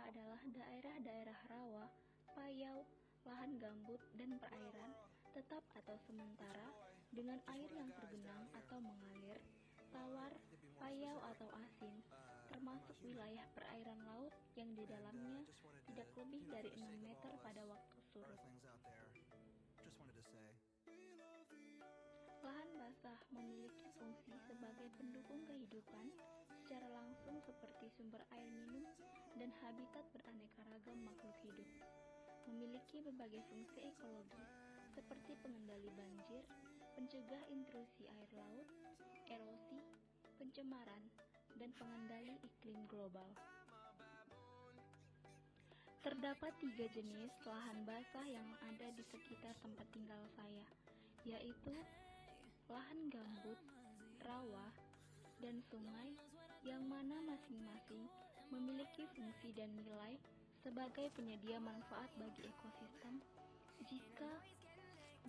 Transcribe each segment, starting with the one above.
adalah daerah-daerah rawa, payau, lahan gambut, dan perairan, tetap atau sementara, dengan air yang tergenang atau mengalir, tawar, payau atau asin, termasuk wilayah perairan laut yang di dalamnya tidak lebih dari 6 meter pada waktu surut. Lahan basah memiliki fungsi sebagai pendukung kehidupan secara langsung seperti sumber air minum dan habitat beraneka ragam makhluk hidup. Memiliki berbagai fungsi ekologis seperti pengendali banjir, pencegah intrusi air laut, erosi, pencemaran, dan pengendali iklim global. Terdapat 3 jenis lahan basah yang ada di sekitar tempat tinggal saya, yaitu lahan gambut, rawa, dan sungai, yang mana masing-masing memiliki fungsi dan nilai sebagai penyedia manfaat bagi ekosistem jika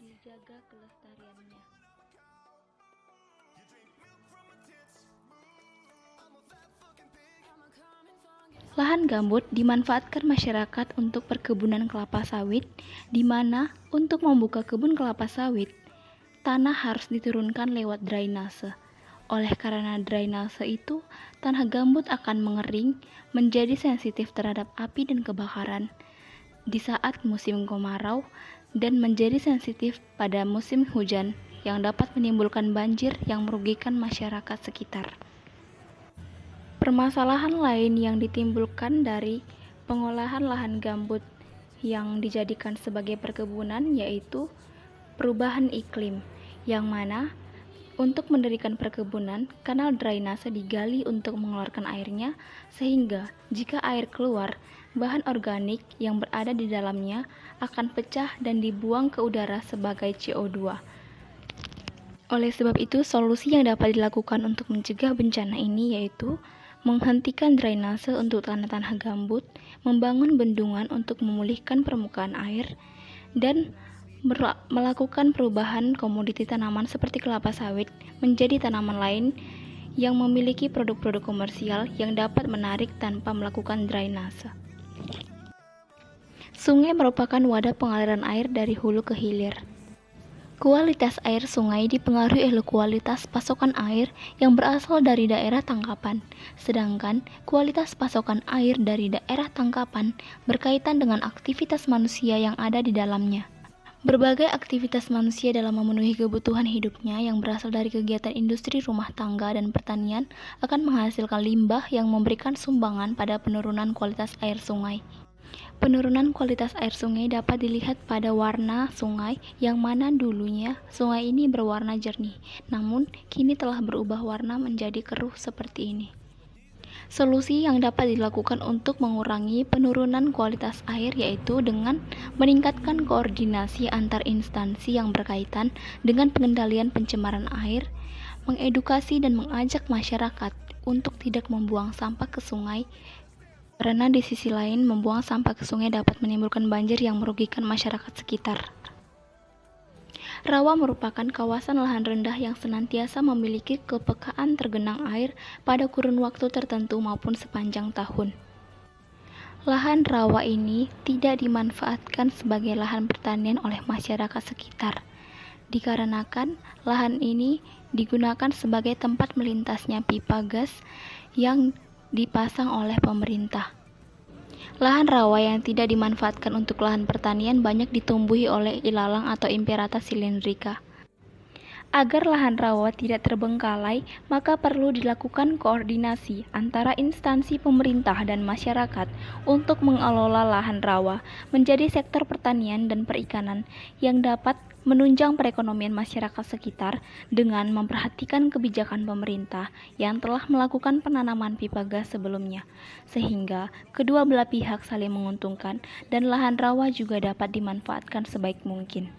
dijaga kelestariannya. Lahan gambut dimanfaatkan masyarakat untuk perkebunan kelapa sawit, di mana untuk membuka kebun kelapa sawit, tanah harus diturunkan lewat drainase. Oleh karena drainase itu, tanah gambut akan mengering, menjadi sensitif terhadap api dan kebakaran di saat musim kemarau, dan menjadi sensitif pada musim hujan yang dapat menimbulkan banjir yang merugikan masyarakat sekitar. Permasalahan lain yang ditimbulkan dari pengolahan lahan gambut yang dijadikan sebagai perkebunan yaitu perubahan iklim, yang mana untuk mendirikan perkebunan, kanal drainase digali untuk mengeluarkan airnya, sehingga jika air keluar, bahan organik yang berada di dalamnya akan pecah dan dibuang ke udara sebagai CO2. Oleh sebab itu, solusi yang dapat dilakukan untuk mencegah bencana ini yaitu menghentikan drainase untuk tanah-tanah gambut, membangun bendungan untuk memulihkan permukaan air, dan melakukan perubahan komoditi tanaman seperti kelapa sawit menjadi tanaman lain yang memiliki produk-produk komersial yang dapat menarik tanpa melakukan drainase. Sungai merupakan wadah pengaliran air dari hulu ke hilir. Kualitas air sungai dipengaruhi oleh kualitas pasokan air yang berasal dari daerah tangkapan, sedangkan kualitas pasokan air dari daerah tangkapan berkaitan dengan aktivitas manusia yang ada di dalamnya. Berbagai aktivitas manusia dalam memenuhi kebutuhan hidupnya yang berasal dari kegiatan industri rumah tangga dan pertanian akan menghasilkan limbah yang memberikan sumbangan pada penurunan kualitas air sungai. Penurunan kualitas air sungai dapat dilihat pada warna sungai, yang mana dulunya sungai ini berwarna jernih, namun kini telah berubah warna menjadi keruh seperti ini. Solusi yang dapat dilakukan untuk mengurangi penurunan kualitas air yaitu dengan meningkatkan koordinasi antar instansi yang berkaitan dengan pengendalian pencemaran air, mengedukasi dan mengajak masyarakat untuk tidak membuang sampah ke sungai, karena di sisi lain membuang sampah ke sungai dapat menimbulkan banjir yang merugikan masyarakat sekitar. Rawa merupakan kawasan lahan rendah yang senantiasa memiliki kepekaan tergenang air pada kurun waktu tertentu maupun sepanjang tahun. Lahan rawa ini tidak dimanfaatkan sebagai lahan pertanian oleh masyarakat sekitar, dikarenakan lahan ini digunakan sebagai tempat melintasnya pipa gas yang dipasang oleh pemerintah. Lahan rawa yang tidak dimanfaatkan untuk lahan pertanian banyak ditumbuhi oleh ilalang atau Imperata cylindrica. Agar lahan rawa tidak terbengkalai, maka perlu dilakukan koordinasi antara instansi pemerintah dan masyarakat untuk mengelola lahan rawa menjadi sektor pertanian dan perikanan yang dapat menunjang perekonomian masyarakat sekitar dengan memperhatikan kebijakan pemerintah yang telah melakukan penanaman pipa gas sebelumnya, sehingga kedua belah pihak saling menguntungkan dan lahan rawa juga dapat dimanfaatkan sebaik mungkin.